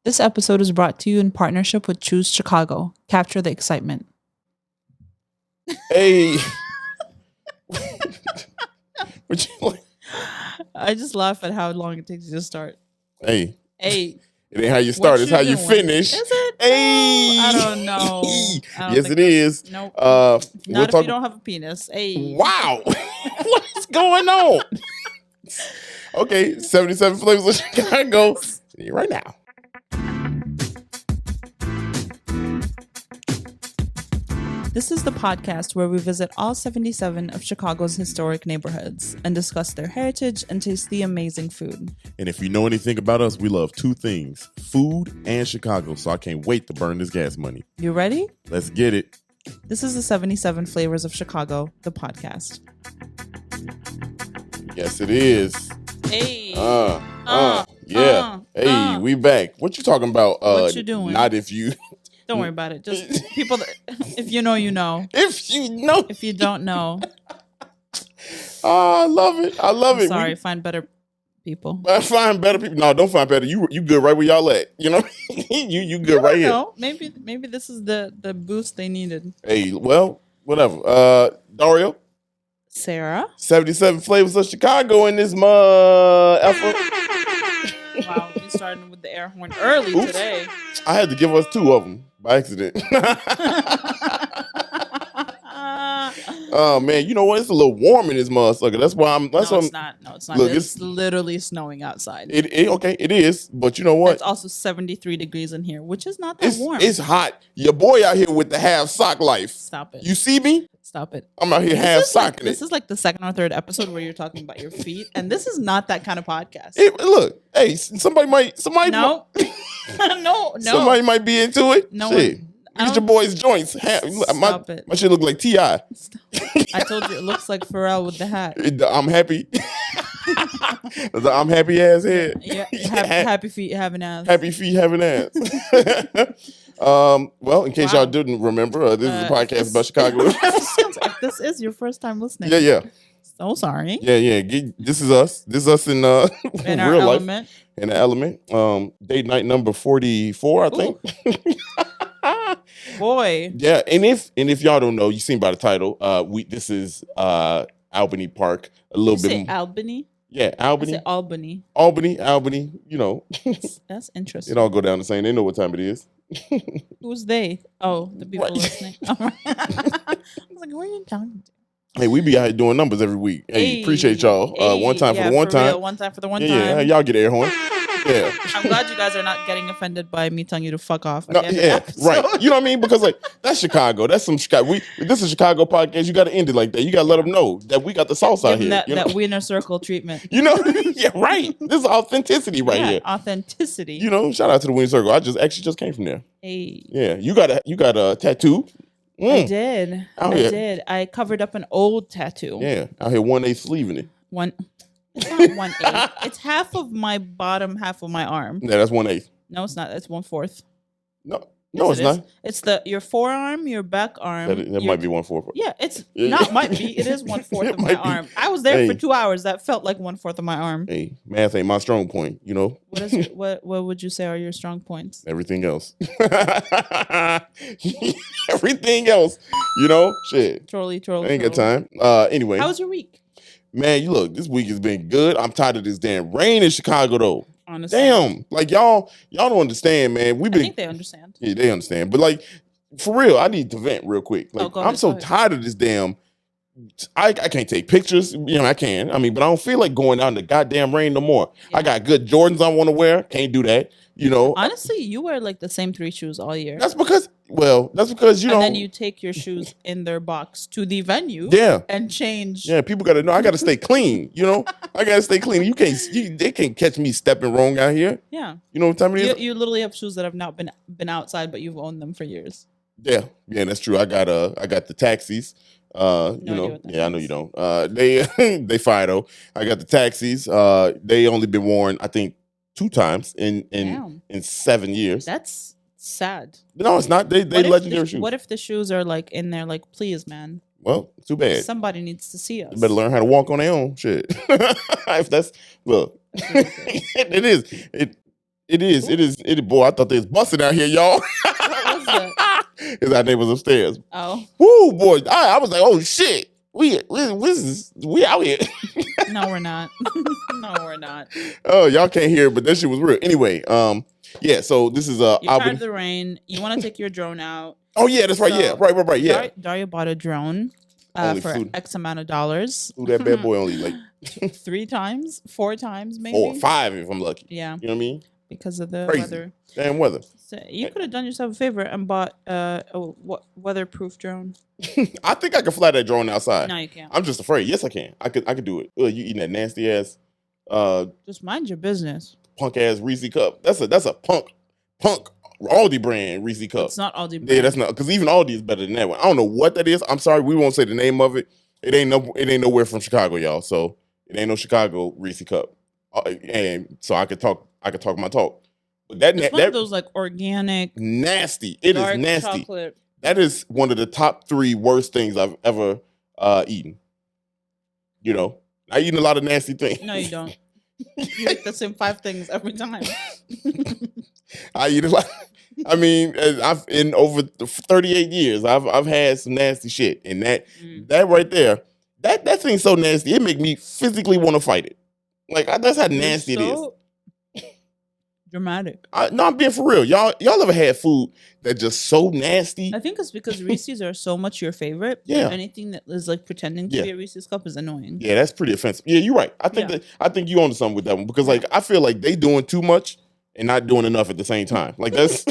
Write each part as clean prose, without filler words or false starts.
This episode is brought to you in partnership with Choose Chicago. Capture the excitement. Hey. What you like? I just laugh at how long it takes you to start. Hey. Hey. It ain't how you start, it's how you doing? finish. Is it? Hey. No, I don't know. Yes, it is. Nope. Not if you don't have a penis. Hey. Wow. What's going on? Okay, 77 flavors of Chicago. See you right now. This is the podcast where we visit all 77 of Chicago's historic neighborhoods and discuss their heritage and taste the amazing food. And if you know anything about us, we love two things, food and Chicago. So I can't wait to burn this gas money. You ready? Let's get it. This is the 77 Flavors of Chicago, the podcast. Yes, it is. Hey. Hey, we back. What you talking about? What you doing? Not if you... Don't worry about it. Just people that, if you know, you know. If you know. If you don't know. Oh, I love it. I love it. Sorry, find better people. Find better people. No, don't find better. You good right where y'all at. You know? you good right here. Maybe this is the boost they needed. Hey, well, whatever. Dario. Sara. 77 flavors of Chicago in this effort. Wow, we starting with the air horn early today. I had to give us two of them by accident. Oh man, you know what? It's a little warm in this motherfucker. That's why I'm. That's no, why it's not. No, it's not. Look, it's literally snowing outside. Okay, it is. But you know what? It's also 73 degrees in here, which is not that warm. It's hot. Your boy out here with the half sock life. Stop it. You see me? Stop it. I'm out here half socking it. This is like the second or third episode where you're talking about your feet, and this is not that kind of podcast. Look, hey, somebody no, no, somebody might be into it. No, shit. Look at your boy's joints. Stop it. My shit look like T.I. I told you it looks like Pharrell with the hat. I'm happy. I'm happy ass head. Yeah, happy feet having ass. Happy feet having ass. Well, in case y'all didn't remember, this is a podcast about Chicago. If this is your first time listening. Yeah. So sorry. Yeah. This is us. This is us in real element. Life. In the element. Date night number 44, I think. Boy. Yeah, and if y'all don't know, you seen by the title, this is Albany Park. A little bit more. Albany? Yeah, Albany. Albany. Albany, you know. That's interesting. It all go down the same. They know what time it is. Who's they? Oh, the people listening. I was like, who are you talking to? Hey, we be out here doing numbers every week. Hey, appreciate y'all. One time for the one time. One time for the one time. Yeah, y'all get air horn. Yeah. I'm glad you guys are not getting offended by me telling you to fuck off. No, yeah, right. You know what I mean? Because like that's Chicago. That's some Chicago. This is a Chicago podcast. You got to end it like that. You got to let them know that we got the sauce out here. That winner circle treatment. You know? Yeah, right. This is authenticity right here. Authenticity. You know, shout out to the winner circle. I just came from there. Hey. Yeah, you got a tattoo. I did. I covered up an old tattoo. Yeah, out here 1/8 sleeving it. It's not 1/8. It's half of my bottom half of my arm. Yeah, that's 1/8. No, it's not. That's 1/4. No, it's not. It's your forearm, your back arm. That might be 1/4. Yeah, not might be. It is 1/4 of my arm. I was there for 2 hours. That felt like 1/4 of my arm. Hey, math ain't my strong point, you know. What would you say are your strong points? Everything else. Everything else. You know, shit. Trolley. I ain't got time. Anyway. How was your week? Man, this week has been good. I'm tired of this damn rain in Chicago though. Honestly. Damn. Like y'all don't understand, man. I think they understand. Yeah, they understand. But like, for real, I need to vent real quick. Like, I'm so tired of this damn. I can't take pictures. You know, I can. I mean, but I don't feel like going out in the goddamn rain no more. Yeah. I got good Jordans I want to wear. Can't do that. You know. Honestly, you wear like the same 3 shoes all year. That's because you know. And then you take your shoes in their box to the venue. Yeah. And change. Yeah, people got to know. I got to stay clean. You know, I got to stay clean. They can't catch me stepping wrong out here. Yeah. You know what time it is? You literally have shoes that have not been outside, but you've owned them for years. Yeah, that's true. I got the taxis. I know you don't. They fire though. I got the taxis. They only been worn, I think, 2 times in 7 years. That's sad. No, it's not. They legendary shoes. What if the shoes are like in there like, please, man? Well, too bad. Somebody needs to see us. You better learn how to walk on their own shit. If that's look. It is. It is. It is. Boy, I thought they was busting out here, y'all. What was that? It's our neighbors upstairs. Oh. Woo, boy. I was like, oh, shit. We out here. No, we're not. No, we're not. Oh, y'all can't hear it, but that shit was real. Anyway, yeah, so this is You're tired of the rain. You want to take your drone out. Oh, yeah, that's right. Yeah, right. Yeah. Dario bought a drone for X amount of dollars. Flew that bad boy only like 3 times, 4 times, maybe. 4 or 5 if I'm lucky. Yeah. You know what I mean? Because of the Crazy. weather. Damn weather. So you could have done yourself a favor and bought a weatherproof drone. I think I can fly that drone outside. No, you can't. I'm just afraid. Yes, I can. I could do it. You eating that nasty ass just mind your business. Punk ass Reese cup. That's a punk Aldi brand Reese cup. It's not Aldi brand. Yeah, that's not, because even Aldi is better than that one. I don't know what that is. I'm sorry, we won't say the name of it. It ain't nowhere from Chicago, y'all. So it ain't no Chicago Reese cup. And so I could talk my talk. But it's one of those like organic, nasty. It is nasty. Chocolate. That is one of the top 3 worst things I've ever eaten. You know, I eat a lot of nasty things. No, you don't. You eat the same 5 things every time. I eat a lot. I mean, in over 38 years, I've had some nasty shit, and that right there, that thing's so nasty, it make me physically want to fight it. Like that's how nasty it is. Dramatic. No, I'm being for real. Y'all ever had food that just so nasty? I think it's because Reese's are so much your favorite. Yeah. Anything that is like pretending to be a Reese's cup is annoying. Yeah, that's pretty offensive. Yeah, you're right. I think you onto something with that one, because like I feel like they doing too much and not doing enough at the same time. Like that's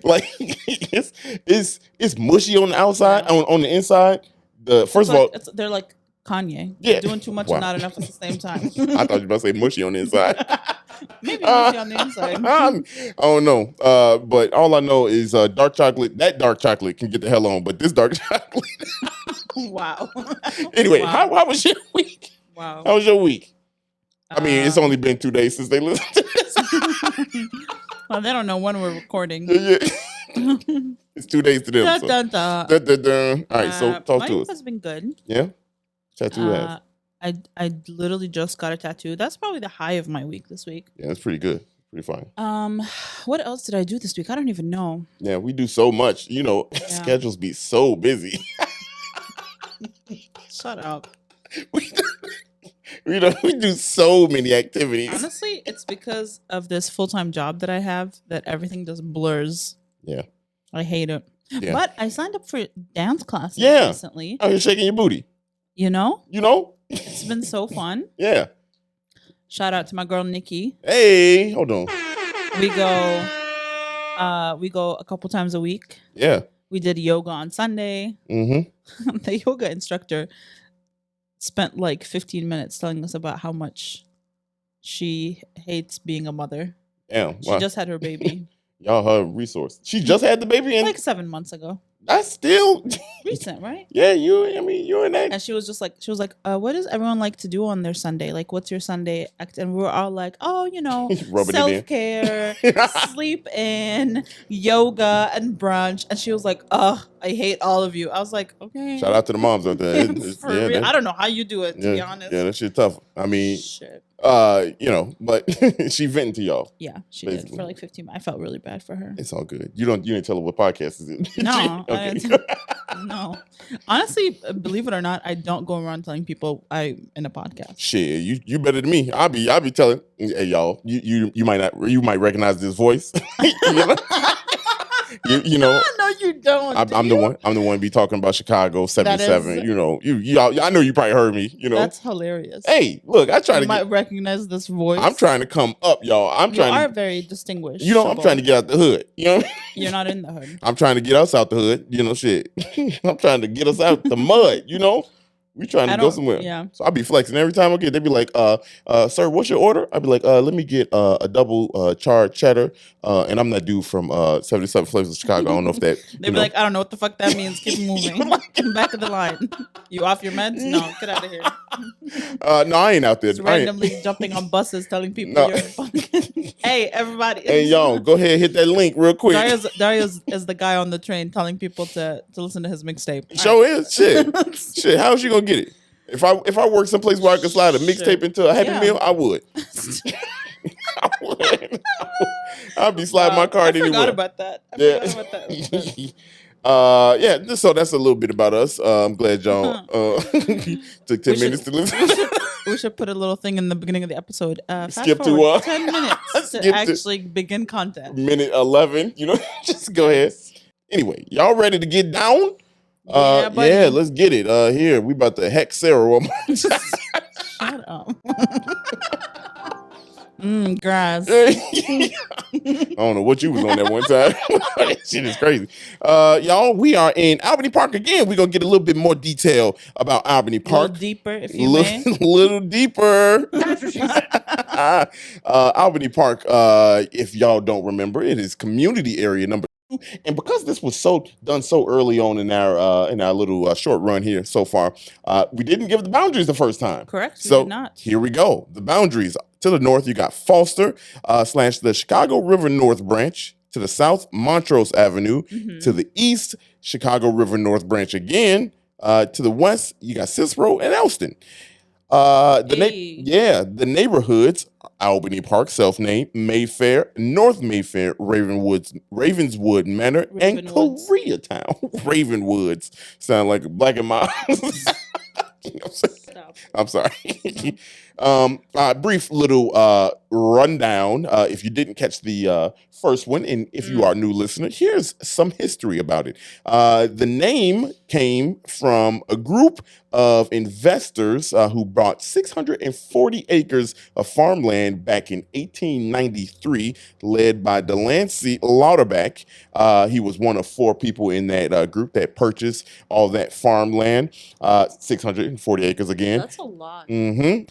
like it's mushy on the outside, on the inside. First of all, they're like Kanye. Yeah. Doing too much and not enough at the same time. I thought you were about to say mushy on the inside. Maybe mushy on the inside. I don't know. But all I know is dark chocolate. That dark chocolate can get the hell on, but this dark chocolate. Wow. Anyway, how was your week? Wow. How was your week? I mean, it's only been 2 days since they listened to this. Well, they don't know when we're recording. Yeah. It's 2 days to them. Dun, so. dun, dun. Dun, dun, dun. All right, so talk to us. My week has been good. Yeah? Tattoo has. I literally just got a tattoo. That's probably the high of my week this week. Yeah, that's pretty good. Pretty fine. What else did I do this week? I don't even know. Yeah, we do so much. You know, schedules be so busy. Shut up. We do so many activities. Honestly, it's because of this full-time job that I have that everything just blurs. Yeah. I hate it. Yeah. But I signed up for dance classes recently. Oh, you're shaking your booty. You know? It's been so fun. Yeah. Shout out to my girl Nikki. Hey, hold on. We go a couple times a week. Yeah. We did yoga on Sunday. Mm-hmm. The yoga instructor spent like 15 minutes telling us about how much she hates being a mother. Damn. She just had her baby. Y'all her resource. She just had the baby in like 7 months ago. That's still recent, right? Yeah, you're in that. And she was like, what does everyone like to do on their Sunday? Like, what's your Sunday act? And we were all like, oh, self-care, sleep in, yoga, and brunch. And she was like, oh, I hate all of you. I was like, okay. Shout out to the moms out there. I don't know how you do it, to be honest. Yeah, that shit tough. I mean, but she venting to y'all. Yeah, she did for like 15 minutes. I felt really bad for her. It's all good. You didn't tell her what podcast is it? No. Okay. No. Honestly, believe it or not, I don't go around telling people I'm in a podcast. Shit, you better than me. I'll be telling, hey y'all, you might recognize this voice. You know, no, you don't. I'm the one be talking about Chicago 77. I know you probably heard me. That's hilarious. Hey, look, I might recognize this voice. I'm trying to come up, y'all. You are very distinguished. I'm trying to get out the hood. You're not in the hood. I'm trying to get us out the hood. Shit. I'm trying to get us out the mud. We trying to go somewhere. Yeah. So I'll be flexing every time I get. They be like, sir, what's your order? I'll be like, let me get a double charred cheddar. And I'm that dude from 77 Flavors of Chicago. I don't know if that. They be like, I don't know what the fuck that means. Keep moving. Get back of the line. You off your meds? No, get out of here. No, I ain't out there. Just randomly jumping on buses telling people you're fucking. Hey, everybody. Hey, y'all, go ahead and hit that link real quick. Dario's is the guy on the train telling people to listen to his mixtape. Show is shit. How is she gonna get it? If I work someplace where I can slide a mixtape into a Happy Meal, I would. I'll be sliding my card anywhere. I forgot about that. Yeah. So that's a little bit about us. I'm glad y'all took 10 minutes to listen. We should put a little thing in the beginning of the episode. Skip to 10 minutes to actually begin content. Minute 11. Just go ahead. Anyway, y'all ready to get down? Yeah, let's get it. Here, we about to hex Sara one more time. Shut up. Grass. I don't know what you was on that one time. That shit is crazy. Y'all, we are in Albany Park again. We're going to get a little bit more detail about Albany Park. A little deeper, if you may. Little deeper. Albany Park, if y'all don't remember, it is community area number 2. And because this was done so early on in our little short run here so far, we didn't give the boundaries the first time. Correct. So we did not. Here we go. The boundaries. To the north, you got Foster / the Chicago River North Branch. To the south, Montrose Avenue. Mm-hmm. To the east, Chicago River North Branch again. To the west, you got Cicero and Elston. The neighborhoods: Albany Park, self-named, Mayfair, North Mayfair, Ravenswood Manor, and Koreatown. Ravenwoods sound like Black and Miles. I'm sorry. Brief little rundown. If you didn't catch the first one, and if you are a new listener, here's some history about it. The name came from a group of investors who bought 640 acres of farmland back in 1893, led by Delancey Lauterbach. He was one of 4 people in that group that purchased all that farmland, 640 acres again. That's a lot. Mm-hmm.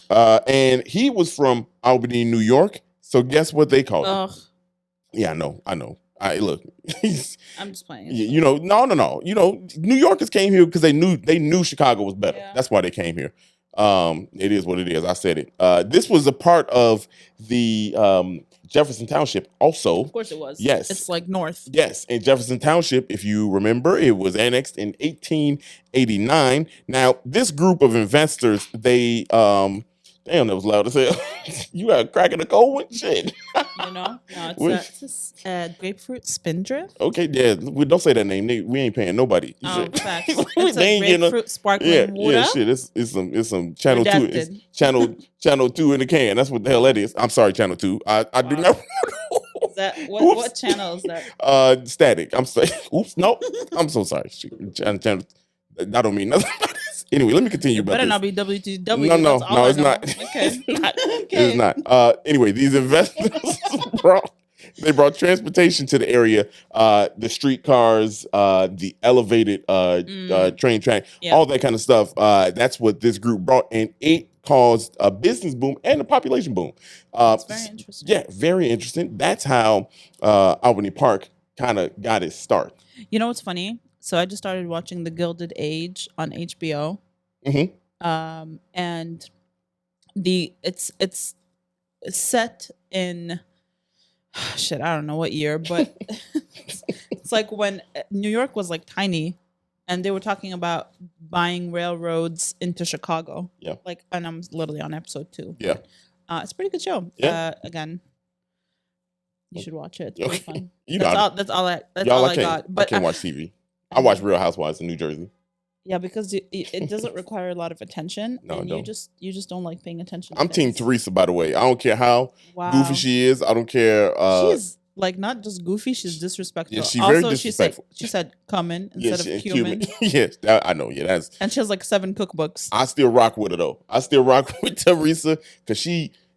And he was from Albany, New York. So guess what they called him? Yeah, I know. Look, I'm just playing. No. New Yorkers came here because they knew Chicago was better. Yeah. That's why they came here. It is what it is. I said it. This was a part of the Jefferson Township also. Of course it was. Yes. It's like north. Yes. And Jefferson Township, if you remember, it was annexed in 1889. Now, this group of investors, they damn, that was loud as hell. You got a crack in the cold one? Shit. No, it's grapefruit spindrift. Okay, yeah, don't say that name. We ain't paying nobody. Facts. It's a grapefruit sparkling water. Yeah, shit. It's some Channel 2. It's Channel 2 in the can. That's what the hell that is. I'm sorry, Channel 2. I do not. Is that what channel is that? Static. I'm sorry. Oops. No. I'm so sorry. Channel. I don't mean nothing. Anyway, let me continue about this. Better not be WTW. No, it's not. Okay. It's not. Anyway, these investors brought transportation to the area, the streetcars, the elevated train track, all that kind of stuff. That's what this group brought, and it caused a business boom and a population boom. That's very interesting. Yeah, very interesting. That's how Albany Park kind of got its start. You know what's funny? So I just started watching The Gilded Age on HBO. Mm-hmm. And it's set in I don't know what year, but it's like when New York was like tiny, and they were talking about buying railroads into Chicago. Yeah. And I'm literally on episode 2. Yeah. It's a pretty good show. Yeah. Again, you should watch it. It's pretty fun. That's all I got. But I can't watch TV. I watch Real Housewives in New Jersey. Yeah, because it doesn't require a lot of attention. No, and it you just don't like paying attention. I'm Team Teresa, by the way. I don't care how goofy she is. I don't care. She's not just goofy. She's disrespectful. Yeah, she's very disrespectful. She said cumin instead of cumin. Yes, I know. Yeah, and she has like 7 cookbooks. I still rock with her though. I still rock with Teresa because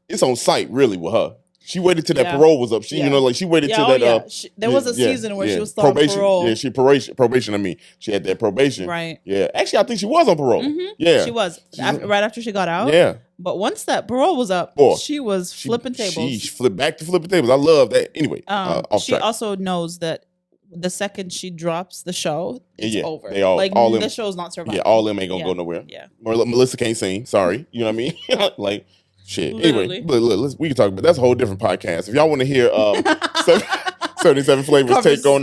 it's on site really with her. She waited till that parole was up. She waited till that. There was a season where she was still on parole. Yeah, she probation. I mean, she had that probation. Right. Yeah. Actually, I think she was on parole. Mm-hmm. Yeah. She was right after she got out. Yeah. But once that parole was up, she was flipping tables. She flipped back to flipping tables. I love that. Anyway, she also knows that the second she drops the show, it's over. They all the show's not surviving. Yeah, all them ain't gonna go nowhere. Yeah. Melissa can't sing. Sorry. You know what I mean? Like. Shit. Literally. Anyway, look, we can talk about that's a whole different podcast. If y'all want to hear 77 Flavors take on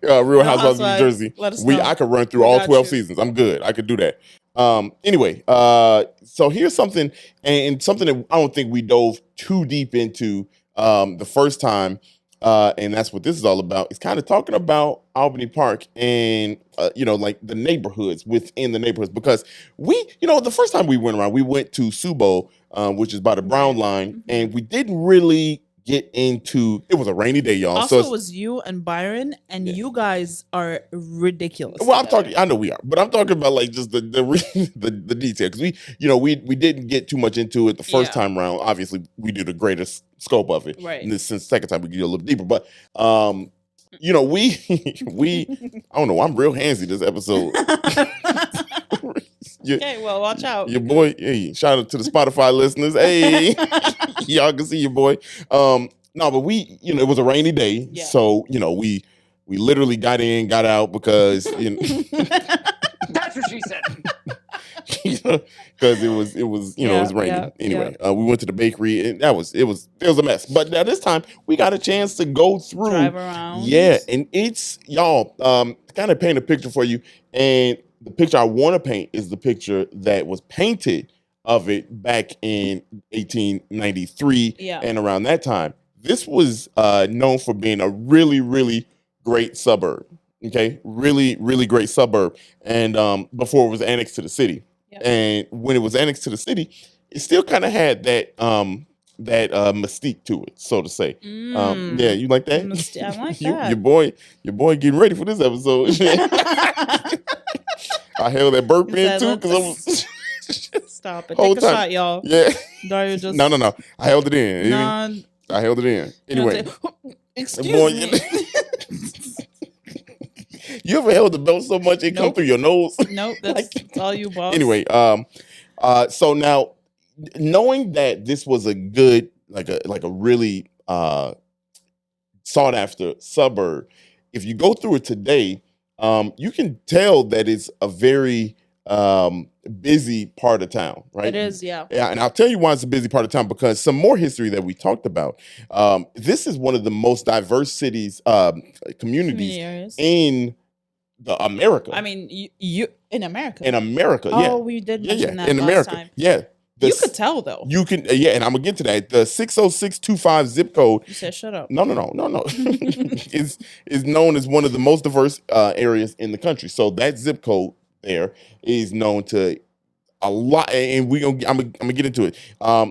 Real Housewives of New Jersey, I could run through all 12 seasons. I'm good. I could do that. Anyway, so here's something, and something that I don't think we dove too deep into the first time, and that's what this is all about. It's kind of talking about Albany Park and like the neighborhoods within the neighborhoods, because the first time we went around, we went to Subo, which is by the Brown Line, and we didn't really get into. It was a rainy day, y'all. Also, it was you and Byron, and you guys are ridiculous. Well, I'm talking. I know we are, but I'm talking about like just the detail, because we didn't get too much into it the first time around. Obviously, we do the greatest scope of it, right? And this since second time we get a little deeper, but we I don't know. I'm real handsy this episode. Okay, well, watch out. Your boy, hey, shout out to the Spotify listeners. Hey, y'all can see your boy. No, but it was a rainy day, so we literally got in, got out because that's what she said. Because it was it was raining. Anyway, we went to the bakery, and it was a mess. But now this time we got a chance to go through, drive around. Yeah, and it's y'all kind of paint a picture for you, and the picture I want to paint is the picture that was painted of it back in 1893 and around that time. This was known for being a really, really great suburb. Okay, really, really great suburb, and before it was annexed to the city. And when it was annexed to the city, it still kind of had that mystique to it, so to say. Yeah, you like that? I like that. Your boy getting ready for this episode. I held that burp in too because I was. Stop it! Take a shot, y'all. Yeah. Dario just. No. I held it in. I held it in. Anyway. Excuse me. You ever held the belt so much it come through your nose? Nope, that's all you, boss. Anyway, so now knowing that this was a good, like a really sought after suburb, if you go through it today, you can tell that it's a very busy part of town, right? It is, yeah. Yeah, and I'll tell you why it's a busy part of town, because some more history that we talked about. This is one of the most diverse cities, communities in America. I mean, you in America. In America, yeah. Oh, we did mention that in last America, time. yeah. You could tell though. You can, and I'm gonna get to that. The 60625 zip code. You said shut up. No. is known as one of the most diverse areas in the country. So that zip code there is known to a lot, and I'm gonna get into it.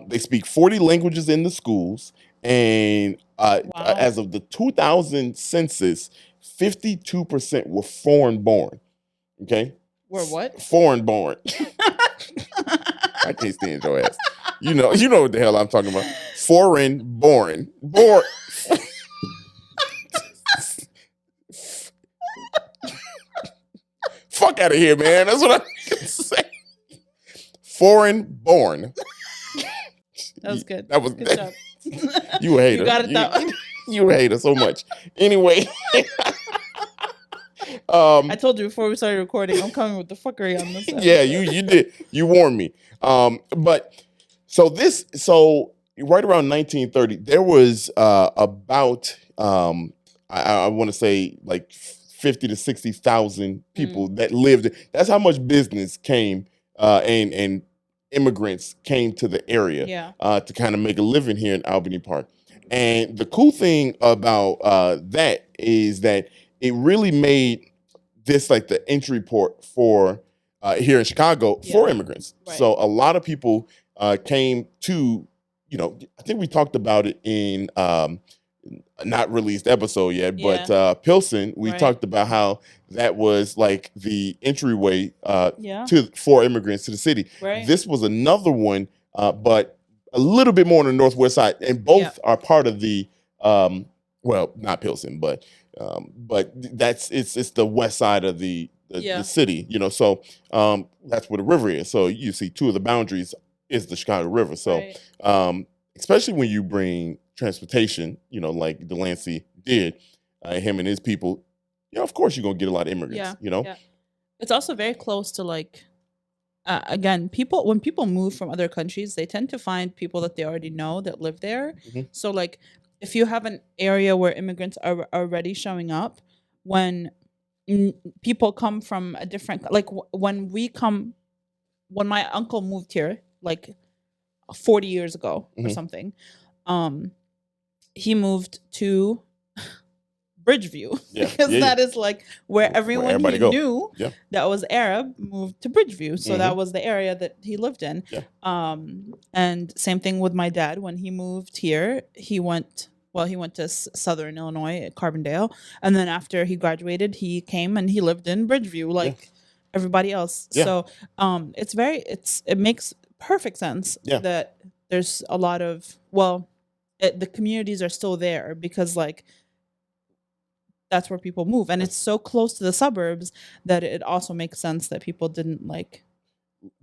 They speak 40 languages in the schools, and as of the 2000 census, 52% were foreign born. Okay, were what? Foreign born. I can't stand your ass. You know what the hell I'm talking about. Foreign born. Fuck out of here, man. That's what I'm gonna say. Foreign born. That was good. That was good job. You a hater. You got it that you a hater so much. Anyway. I told you before we started recording, I'm coming with the fuckery on this episode. Yeah, you did. You warned me. But so right around 1930, there was about I want to say like 50 to 60,000 people that lived. That's how much business came and immigrants came to the area to kind of make a living here in Albany Park. And the cool thing about that is that it really made this like the entry port for here in Chicago for immigrants. Right. So a lot of people came to, I think we talked about it in not released episode yet, but Pilsen, we talked about how that was like the entryway for immigrants to the city. Right. This was another one, but a little bit more on the northwest side, and both are part of the well, not Pilsen, but it's the west side of the city, so that's where the river is. So you see two of the boundaries is the Chicago River. So especially when you bring transportation, like Delancey did, him and his people, of course you're gonna get a lot of immigrants. It's also very close to like again, when people move from other countries, they tend to find people that they already know that live there. Mm-hmm. So like if you have an area where immigrants are already showing up, when people come from a different, like when we come when my uncle moved here, like 40 years ago or something, he moved to Bridgeview because that is like where everyone he knew that was Arab moved to Bridgeview. So that was the area that he lived in. And same thing with my dad. When he moved here, he went to Southern Illinois at Carbondale. And then after he graduated, he came and he lived in Bridgeview like everybody else. So it makes perfect sense that there's a lot of, the communities are still there because like, that's where people move. And it's so close to the suburbs that it also makes sense that people didn't like,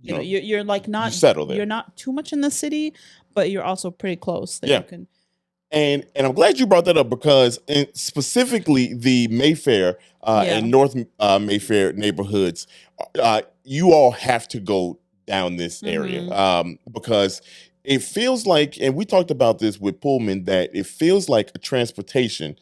you know, you're like not, settle there. You're not too much in the city, but you're also pretty close that you can. And I'm glad you brought that up because specifically the Mayfair and North Mayfair neighborhoods, you all have to go down this area because it feels like, and we talked about this with Pullman, that it feels like a transportation,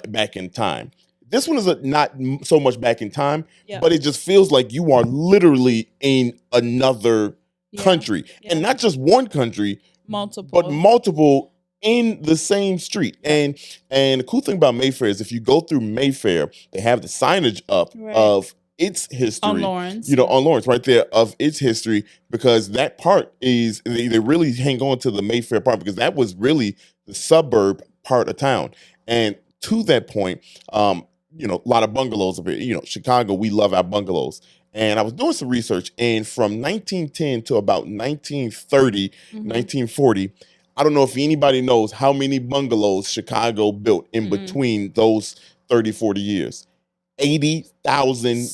back in time. This one is not so much back in time, but it just feels like you are literally in another country. And not just one country, but multiple in the same street. And the cool thing about Mayfair is if you go through Mayfair, they have the signage up of its history, on Lawrence, on Lawrence right there of its history, because that part is, they really hang on to the Mayfair part because that was really the suburb part of town. And to that point, a lot of bungalows up here. Chicago, we love our bungalows. And I was doing some research, and from 1910 to about 1930, 1940, I don't know if anybody knows how many bungalows Chicago built in between those 30, 40 years. 80,000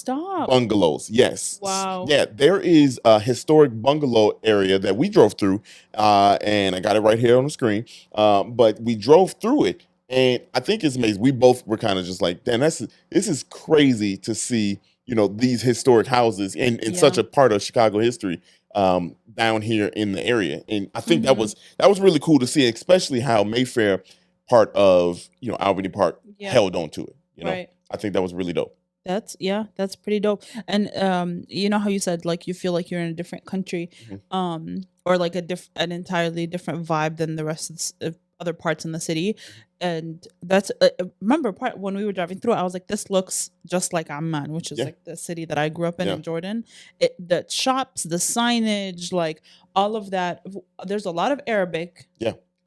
bungalows. Yes. Wow. Yeah, there is a historic bungalow area that we drove through, and I got it right here on the screen. But we drove through it, and I think it's amazing. We both were kind of just like, damn, this is crazy to see, these historic houses in such a part of Chicago history down here in the area. And I think that was really cool to see, especially how Mayfair part of, Albany Park held on to it. Right. I think that was really dope. That's pretty dope. And you know how you said like you feel like you're in a different country, or like an entirely different vibe than the rest of other parts in the city. And that's remember when we were driving through, I was like, this looks just like Amman, which is like the city that I grew up in Jordan. The shops, the signage, like all of that. There's a lot of Arabic.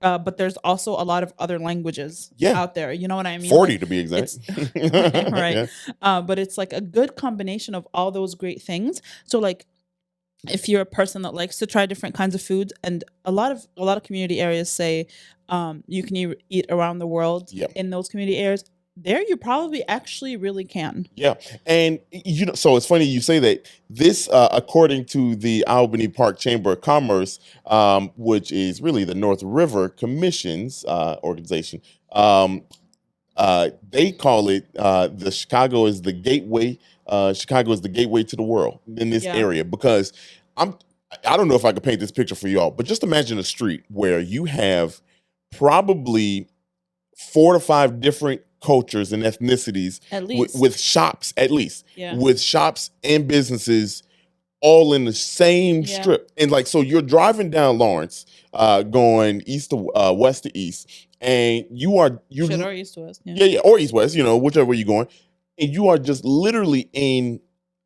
But there's also a lot of other languages out there. You know what I mean? 40 to be exact. Right. But it's like a good combination of all those great things. So like, if you're a person that likes to try different kinds of foods, and a lot of community areas say you can eat around the world in those community areas. There you probably actually really can. Yeah. And, so it's funny you say that. This, according to the Albany Park Chamber of Commerce, which is really the North River Commission's organization, they call it the Chicago is the gateway. Chicago is the gateway to the world in this area, because I don't know if I could paint this picture for y'all, but just imagine a street where you have probably 4 to 5 different cultures and ethnicities with shops, with shops and businesses all in the same strip. And like, so you're driving down Lawrence, going east to west to east, and or east to west. Or east west, whichever way you're going. And you are just literally in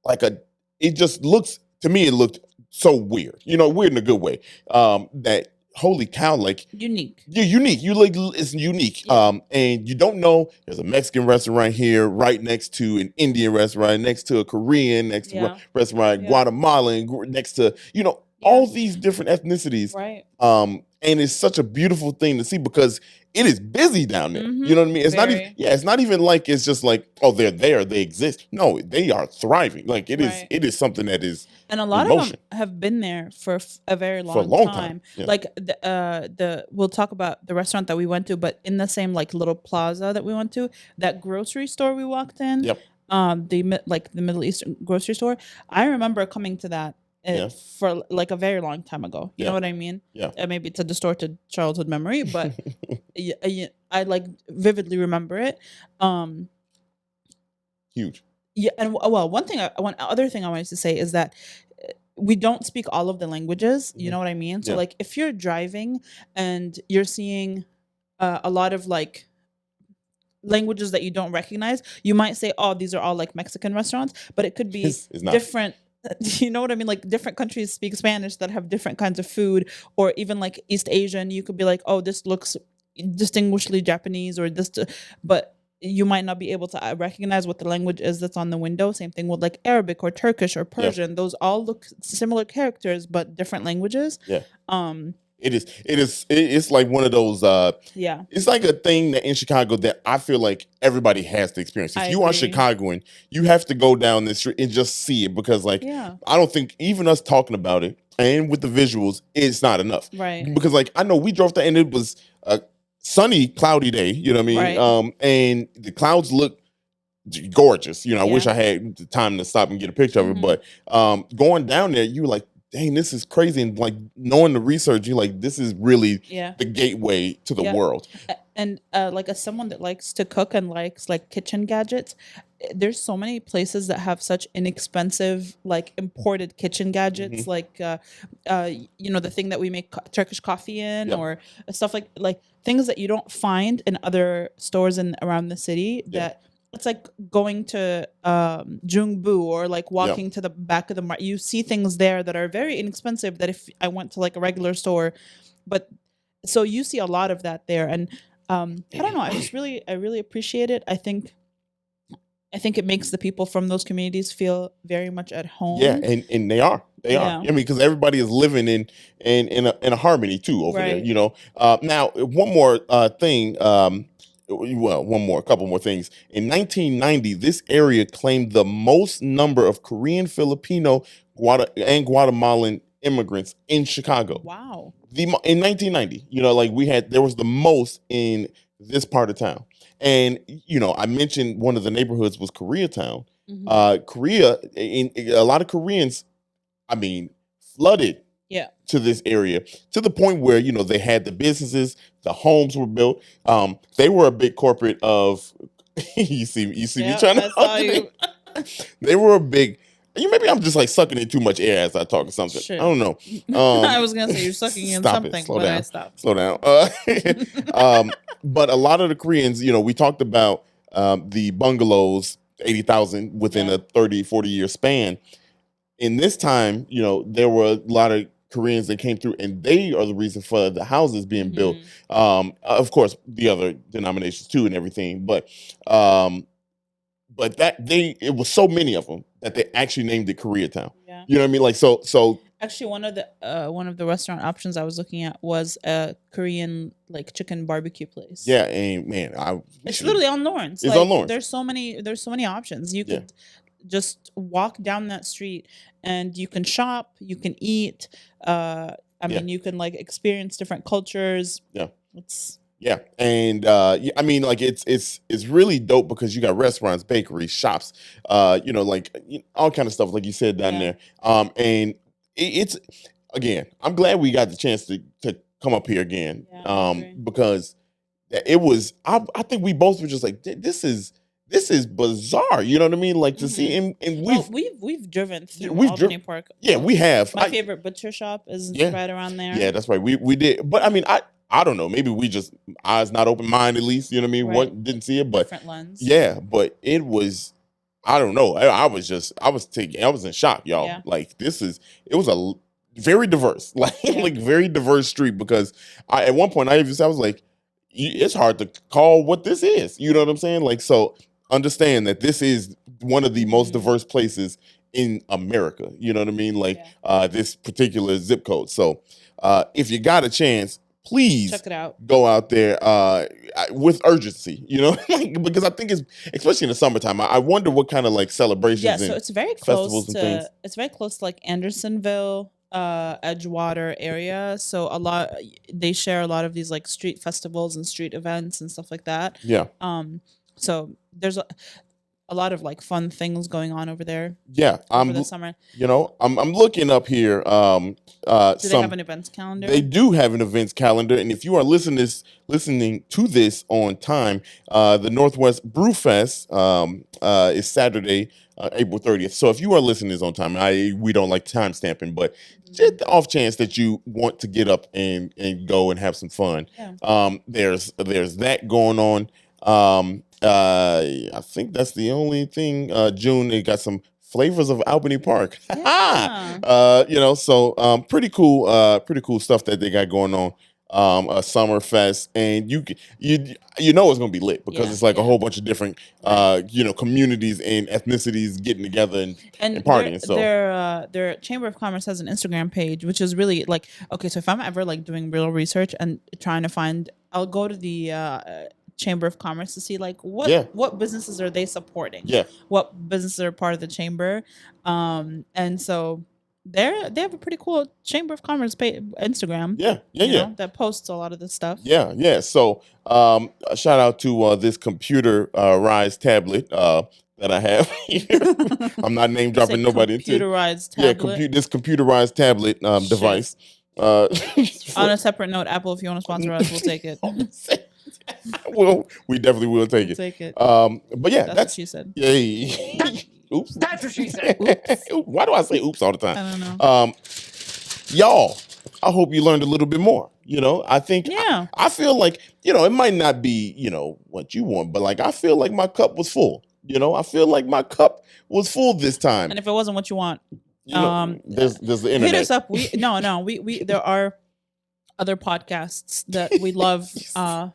like it just looks, to me, it looked so weird, weird in a good way. That holy cow, like unique. You're unique. You like, it's unique. And you don't know there's a Mexican restaurant here right next to an Indian restaurant, next to a Korean, next to a restaurant, Guatemalan, next to, all these different ethnicities. Right. And it's such a beautiful thing to see because it is busy down there. You know what I mean? It's not even, it's not even like it's just like, oh, they're there, they exist. No, they are thriving. Like it is something that is. And a lot of them have been there for a very long time. Yeah. Like we'll talk about the restaurant that we went to, but in the same like little plaza that we went to, that grocery store we walked in, the Middle Eastern grocery store. I remember coming to that for like a very long time ago. You know what I mean? Yeah. Maybe it's a distorted childhood memory, but I like vividly remember it. Huge. Yeah, and one other thing I wanted to say is that we don't speak all of the languages. You know what I mean? So Yeah. like if you're driving and you're seeing a lot of like languages that you don't recognize, you might say, oh, these are all like Mexican restaurants, but it could be It's not. different. You know what I mean? Like different countries speak Spanish that have different kinds of food, or even like East Asian. You could be like, oh, this looks distinguishedly Japanese, or this, but you might not be able to recognize what the language is that's on the window. Same thing with like Arabic or Turkish or Persian. Yeah. Those all look similar characters, but different languages. Yeah. It's like one of those it's like a thing that in Chicago that I feel like everybody has to experience. If you are Chicagoan, you have to go down this street and just see it, because like I don't think even us talking about it and with the visuals, it's not enough. Right. Because like I know we drove there and it was a sunny, cloudy day, you know what I mean? Right. And the clouds look gorgeous. You know, I wish I had the time to stop and get a picture of it. But going down there, you were like, dang, this is crazy. And like knowing the research, you're like, this is really the gateway to the world. And like as someone that likes to cook and likes like kitchen gadgets, there's so many places that have such inexpensive like imported kitchen gadgets, like you know, the thing that we make Turkish coffee in, or stuff like things that you don't find in other stores in around the city. That it's like going to Jungbu or like walking to the back of the market. You see things there that are very inexpensive that if I went to like a regular store, but so you see a lot of that there. And I don't know, I really appreciate it. I think it makes the people from those communities feel very much at home. Yeah, and they are. I mean, because everybody is living in a harmony too over there. You know. Now, one more thing. A couple more things. In 1990, this area claimed the most number of Korean, Filipino, and Guatemalan immigrants in Chicago. Wow. In 1990, you know, like there was the most in this part of town. And, you know, I mentioned one of the neighborhoods was Koreatown. Korea, a lot of Koreans, I mean, flooded to this area, to the point where, you know, they had the businesses, the homes were built. They were a big corporate of, you see me trying to, they were a big, maybe I'm just like sucking in too much air as I talk or something. Sure. I don't know. I was going to say you're sucking in something, Slow but down. I stopped. Slow down. But a lot of the Koreans, you know, we talked about the bungalows, 80,000 within a 30, 40-year span. In this time, you know, there were a lot of Koreans that came through, and they are the reason for the houses being built. Of course, the other denominations too and everything, but it was so many of them that they actually named it Koreatown. Yeah. You know what I mean? Like so. Actually, one of the restaurant options I was looking at was a Korean like chicken barbecue place. Yeah, and man, it's literally on Lawrence. It's on Lawrence. There's so many options. You could just walk down that street and you can shop, you can eat. I mean, you can like experience different cultures. Yeah. And I mean, like it's really dope because you got restaurants, bakeries, shops, you know, like all kind of stuff, like you said down there. And it's again, I'm glad we got the chance to come up here again, because it was. I think we both were just like, this is bizarre. You know what I mean? Like to see, and we've driven through Albany Park. Yeah, we have. My favorite butcher shop is right around there. Yeah, that's right. We did, but I mean, I don't know. Maybe we just eyes not open mind at least. You know what I mean? What didn't see it, but different lens. Yeah, but it was. I don't know. I was in shock, y'all. Yeah. Like it was a very diverse, like very diverse street, because at one point I was like, it's hard to call what this is. You know what I'm saying? Like, so understand that this is one of the most diverse places in America. You know what I mean? Like this particular zip code. So if you got a chance, please check it out. Go out there with urgency, you know, because I think especially in the summertime. I wonder what kind of like celebrations. Yeah, so it's very close to like Andersonville, Edgewater area. So they share a lot of these like street festivals and street events and stuff like that. Yeah. So there's a lot of like fun things going on over there. Yeah, over the summer. I'm looking up here. Do they have an events calendar? They do have an events calendar, and if you are listening to this on time, the Northwest Brew Fest is Saturday, April 30th. So if you are listening to this on time, we don't like time stamping, but just the off chance that you want to get up and go and have some fun, there's that going on. I think that's the only thing. June, they got some flavors of Albany Park. Yeah. So pretty cool stuff that they got going on. A summer fest, and you know it's gonna be lit because it's like a whole bunch of different communities and ethnicities getting together and partying. So their Chamber of Commerce has an Instagram page, which is really like, okay, so if I'm ever like doing real research and trying to find, I'll go to the Chamber of Commerce to see like what businesses are they supporting, what businesses are part of the chamber, and so they have a pretty cool Chamber of Commerce Instagram. That posts a lot of this stuff. So a shout out to this computerized tablet that I have here. I'm not name dropping nobody. Computerized tablet. This computerized tablet device. On a separate note, Apple, if you want to sponsor us, we'll take it. Well, we definitely will take it. Take it. But yeah, that's what she said. Yeah. Oops. That's what she said. Why do I say oops all the time? I don't know. Y'all, I hope you learned a little bit more. I think I feel like, it might not be, what you want, but like I feel like my cup was full. I feel like my cup was full this time. And if it wasn't what you want, there's the internet. Hit us up. We there are other podcasts that we love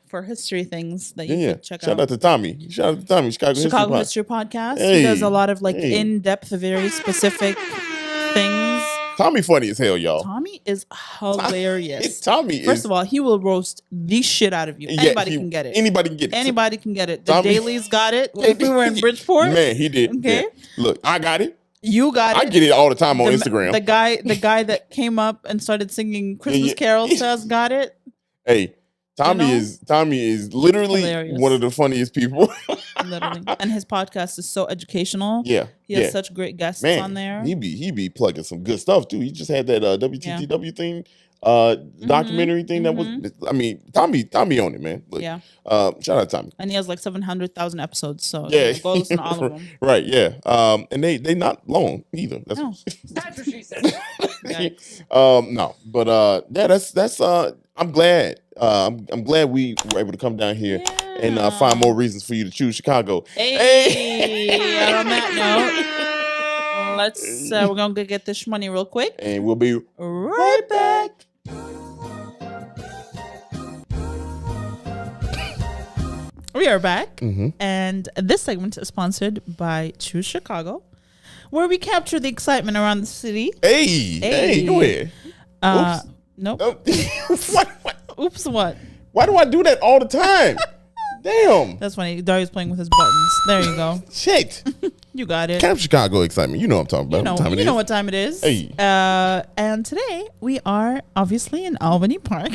for history things that you can check out. Shout out to Tommy. Chicago History Podcast. He does a lot of like in-depth, very specific things. Tommy funny as hell, y'all. Tommy is hilarious. Tommy First of all, he will roast the shit out of you. Anybody can get it. Anybody can get it. Anybody can get it. The Dailies got it when we were in Bridgeport. Man, he did. Okay. Yeah. Look, I got it. You got it. I get it all the time on Instagram. The guy that came up and started singing Christmas carols to us got it. Hey, Tommy is literally hilarious. One of the funniest people. Literally. And his podcast is so educational. Yeah. He has such great guests on there. He be plugging some good stuff too. He just had that WTTW thing. Documentary thing that was, Tommy on it, man. Look, shout out Tommy. And he has like 700,000 episodes, so go listen to all of them. Right, yeah. And they not long either. That's what she said. No, but that's I'm glad. I'm glad we were able to come down here and find more reasons for you to choose Chicago. Hey. And on that note, we're gonna get this money real quick, and we'll be right back. We are back, and this segment is sponsored by Choose Chicago, where we capture the excitement around the city. Hey, go ahead. Oops. Nope. What? Oops, what? Why do I do that all the time? Damn. That's funny. Dario's playing with his buttons. There you go. Shit. You got it. Capture Chicago excitement. You know what I'm talking about. You know what time it is. Hey. And today we are obviously in Albany Park.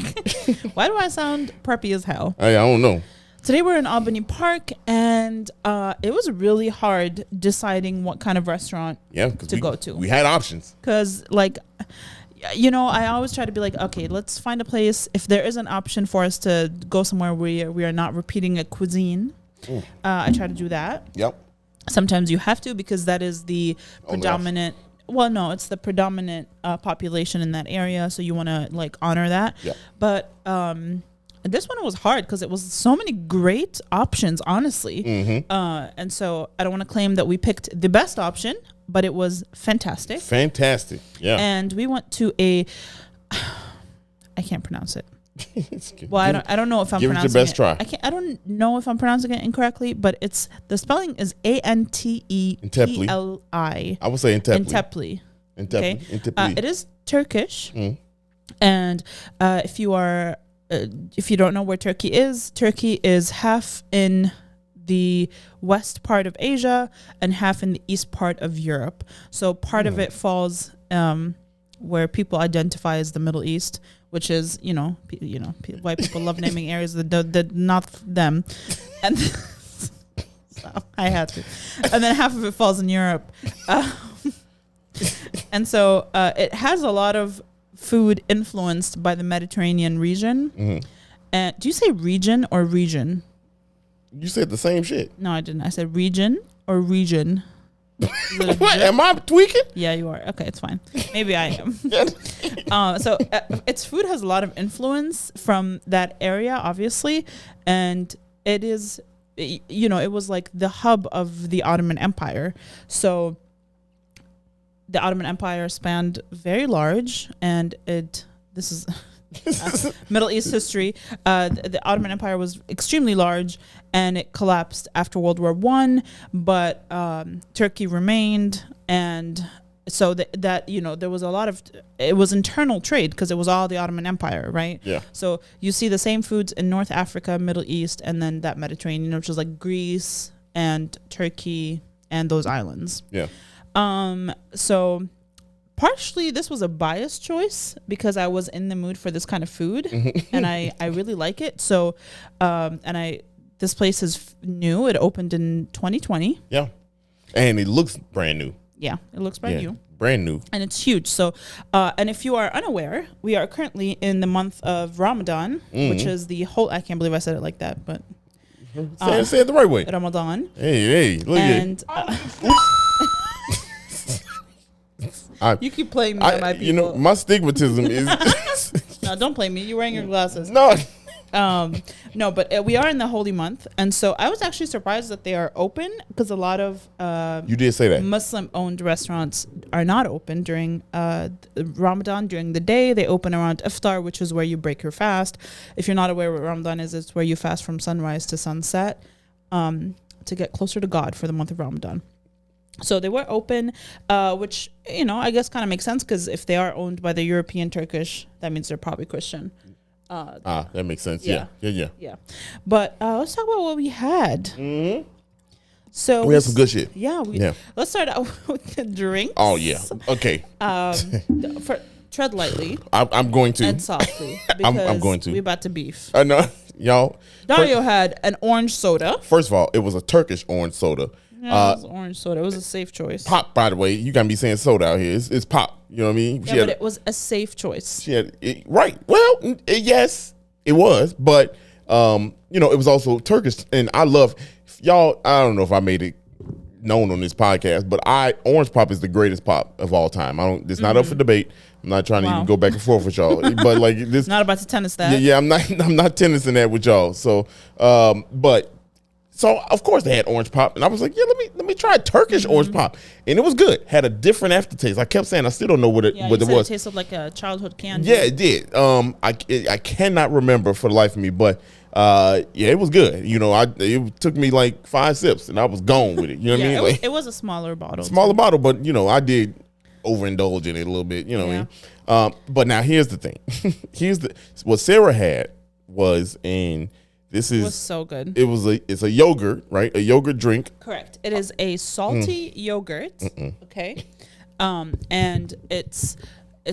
Why do I sound preppy as hell? Hey, I don't know. Today we're in Albany Park, and it was really hard deciding what kind of restaurant to go to. We had options. Because, like, I always try to be like, okay, let's find a place. If there is an option for us to go somewhere where we are not repeating a cuisine, I try to do that. Yep. Sometimes you have to, because that is the predominant. Well, no, it's the predominant population in that area, so you want to like honor that. Yep. But this one was hard because it was so many great options, honestly. And so I don't want to claim that we picked the best option, but it was fantastic. Fantastic, yeah. And we went to I can't pronounce it. Well, I don't know if I'm give pronouncing it your best try. I don't know if I'm pronouncing it incorrectly, but the spelling is Antepli. I would say Antepli. Okay. It is Turkish, and if you don't know where Turkey is half in the west part of Asia and half in the east part of Europe. So part of it falls where people identify as the Middle East, which is white people love naming areas that not them, and I had to. And then half of it falls in Europe. And so it has a lot of food influenced by the Mediterranean region. And do you say region or region? You said the same shit. No, I didn't. I said region or region. What? Am I tweaking? Yeah, you are. Okay, it's fine. Maybe I am. So its food has a lot of influence from that area, obviously. And it is, you know, it was like the hub of the Ottoman Empire. So the Ottoman Empire spanned very large, and this is Middle East history. The Ottoman Empire was extremely large, and it collapsed after World War I, but Turkey remained, and so that you know, there was a lot of, it was internal trade because it was all the Ottoman Empire, right? Yeah. So you see the same foods in North Africa, Middle East, and then that Mediterranean, which is like Greece and Turkey and those islands. Yeah. So partially this was a biased choice because I was in the mood for this kind of food and I really like it. So, this place is new. It opened in 2020. Yeah. And it looks brand new. Yeah, it looks brand new. Brand new. And it's huge. So, and if you are unaware, we are currently in the month of Ramadan, which is the whole, I can't believe I said it like that, but. Say it the right way. Ramadan. Hey, look and, at you keep playing me on my people. You know, my stigmatism is... No, don't play me. You're wearing your glasses. No. No, but we are in the holy month. And so I was actually surprised that they are open because a lot of you did say that Muslim-owned restaurants are not open during Ramadan during the day. They open around iftar, which is where you break your fast. If you're not aware what Ramadan is, it's where you fast from sunrise to sunset to get closer to God for the month of Ramadan. So they were open, which, you know, I guess kind of makes sense because if they are owned by the European Turkish, that means they're probably Christian. That makes sense. Yeah. But let's talk about what we had. Mm-hmm. So we had some good shit. Yeah. Let's start out with the drinks. Oh, yeah. Okay. Tread lightly. I'm going to. And softly. I'm going to. We're about to beef. I know. Y'all. Dario had an orange soda. First of all, it was a Turkish orange soda. Yeah, it was orange soda. It was a safe choice. Pop, by the way. You got me saying soda out here. It's pop. You know what I mean? Yeah, but it was a safe choice. She had right. Well, yes, it was. But, you know, it was also Turkish. And I love, y'all, I don't know if I made it known on this podcast, but orange pop is the greatest pop of all time. It's not up for debate. I'm not trying to even go back and forth with y'all. But like this, not about to tennis that. Yeah, I'm not tennising that with y'all. So, So of course they had orange pop, and I was like, yeah, let me try Turkish orange pop, and it was good. Had a different aftertaste. I kept saying I still don't know what it was. It tasted like a childhood candy. Yeah, it did. I cannot remember for the life of me, but yeah, it was good. You know, it took me like 5 sips, and I was gone with it. You know what I mean? It was a smaller bottle. Smaller bottle, but you know, I did overindulge in it a little bit. You know what I mean? But now here's the thing. What Sara had was in. It was so good. It's a yogurt, right? A yogurt drink. Correct. It is a salty yogurt. Okay. And it's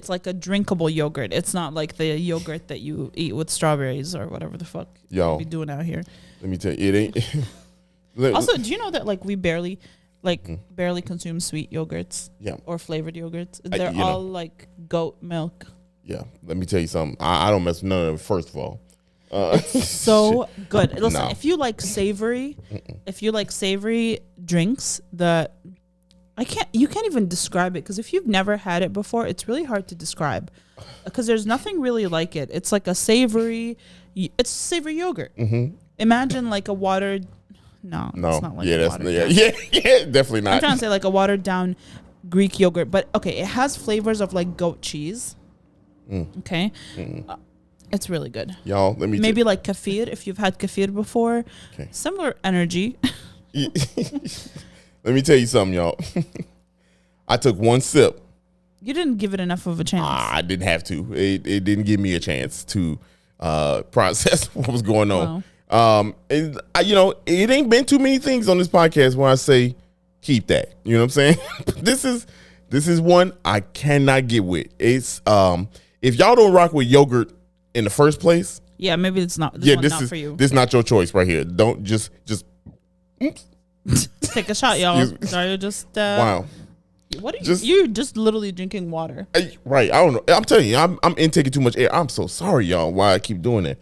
like a drinkable yogurt. It's not like the yogurt that you eat with strawberries or whatever the fuck you be doing out here. Let me tell you, it ain't. Also, do you know that like we barely consume sweet yogurts? Yeah. Or flavored yogurts. They're all like goat milk. Yeah. Let me tell you something. I don't mess with none of it, first of all. It's so good. Listen, if you like savory, drinks, you can't even describe it because if you've never had it before, it's really hard to describe because there's nothing really like it. It's like it's savory yogurt. Imagine like a watered. No, it's not like definitely not. I'm trying to say like a watered down Greek yogurt, but okay, it has flavors of like goat cheese. Okay. It's really good. Y'all, let me maybe like kefir if you've had kefir before. Okay. Similar energy. Let me tell you something, y'all. I took 1 sip. You didn't give it enough of a chance. I didn't have to. It didn't give me a chance to process what was going on. Wow. It ain't been too many things on this podcast where I say keep that. You know what I'm saying? This is one I cannot get with. It's if y'all don't rock with yogurt in the first place, maybe it's not. This is for you. This is not your choice right here. Don't just. Take a shot, y'all. Dario just wow. What are you? You're just literally drinking water. Right. I don't know. I'm telling you, I'm intaking too much air. I'm so sorry, y'all, why I keep doing that.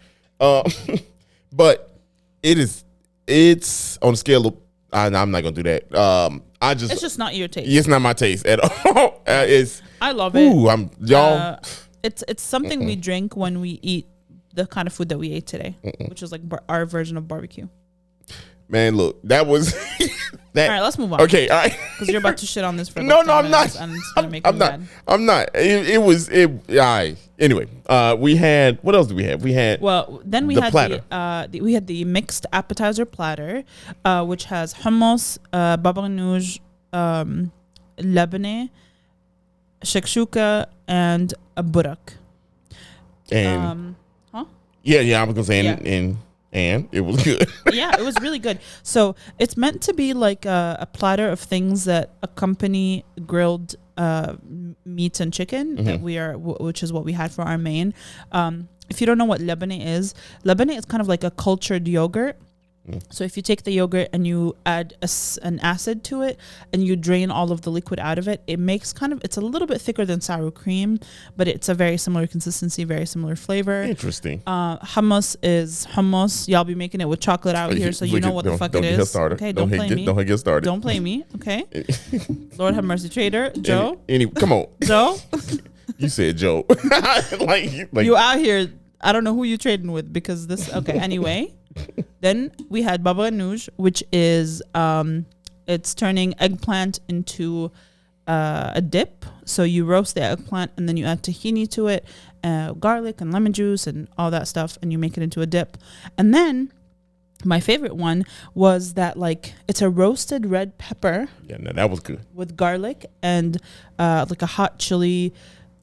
But it's on a scale of. I'm not gonna do that. It's just not your taste. It's not my taste at all. I love it. Y'all. It's something we drink when we eat the kind of food that we ate today, which is like our version of barbecue. Man, look, that was that. All right, let's move on. Okay, all right. Because you're about to shit on this for no, I'm not. And it's gonna make me mad. I'm not. It was. All right. Anyway, we had. What else did we have? We had. Well, then we had platter. We had the mixed appetizer platter, which has hummus, baba ganoush, labneh, shakshuka, and a burak. And yeah, I was gonna say and it was good. Yeah, it was really good. So it's meant to be like a platter of things that accompany grilled meat and chicken which is what we had for our main. If you don't know what labneh is kind of like a cultured yogurt. So if you take the yogurt and you add an acid to it and you drain all of the liquid out of it, it makes it's a little bit thicker than sour cream, but it's a very similar consistency, very similar flavor. Interesting. Hummus is hummus. Y'all be making it with chocolate out here, so you know what the fuck it is. Okay, don't play me. Don't get started. Don't play me, okay? Lord have mercy, trader. Joe? Come on. Joe? You said Joe. like you out here, I don't know who you trading with because this, okay, anyway. Then we had baba ganoush, which is it's turning eggplant into a dip. So you roast the eggplant and then you add tahini to it, garlic and lemon juice and all that stuff, and you make it into a dip. And then my favorite one was that it's a roasted red pepper. Yeah, no, that was good. With garlic and like a hot chili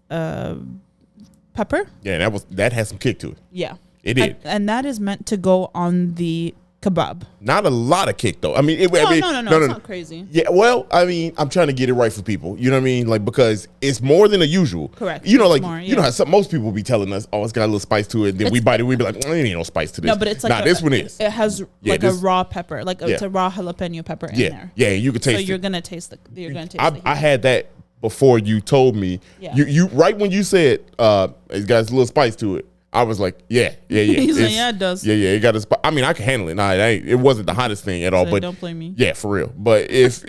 pepper. Yeah, that had some kick to it. Yeah. It did. And that is meant to go on the kebab. Not a lot of kick, though. I mean, no, it's not crazy. Yeah, well, I mean, I'm trying to get it right for people. You know what I mean? Because it's more than a usual. Correct. You know, you know how most people be telling us, oh, it's got a little spice to it. And then we bite it, we be like, there ain't no spice to this. No, but it's like this one is. It has a raw pepper. It's a raw jalapeno pepper in there. Yeah, you can taste it. So you're going to taste the I had that before you told me. Yeah. You right when you said it's got a little spice to it. I was like, yeah. He's like, yeah, it does. Yeah, it got a spot. I mean, I can handle it. Nah, it wasn't the hottest thing at all. But don't blame me. Yeah, for real. But if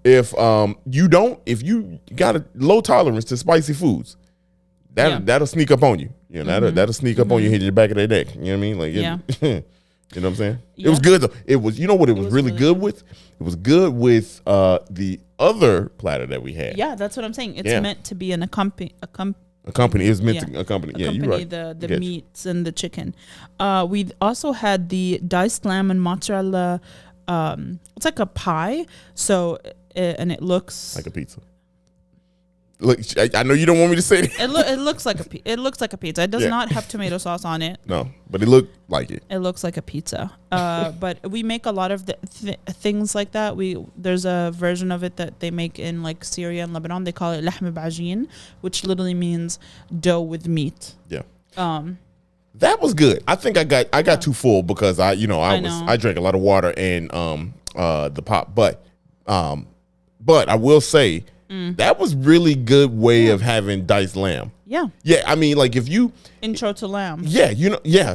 you got a low tolerance to spicy foods, that'll sneak up on you. You know, that'll sneak up on you, hit your back of the neck. You know what I mean? Like, you know what I'm saying? Yeah. It was good though. It was. You know what? It was really good with. It was good with the other platter that we had. Yeah, that's what I'm saying. It's meant to be an accompany is meant to accompany. Yeah, you're right. The meats and the chicken. We also had the diced lamb and mozzarella. It's like a pie. So and it looks like a pizza. Look, I know you don't want me to say it. It looks like a pizza. It does not have tomato sauce on it. No, but it looked like it. It looks like a pizza. But we make a lot of things like that. There's a version of it that they make in Syria and Lebanon. They call it lahm b'ajin, which literally means dough with meat. Yeah. That was good. I think I got too full because I drank a lot of water and the pop, but I will say. That was really good way of having diced lamb. Yeah. Yeah, I mean, if you intro to lamb. Yeah,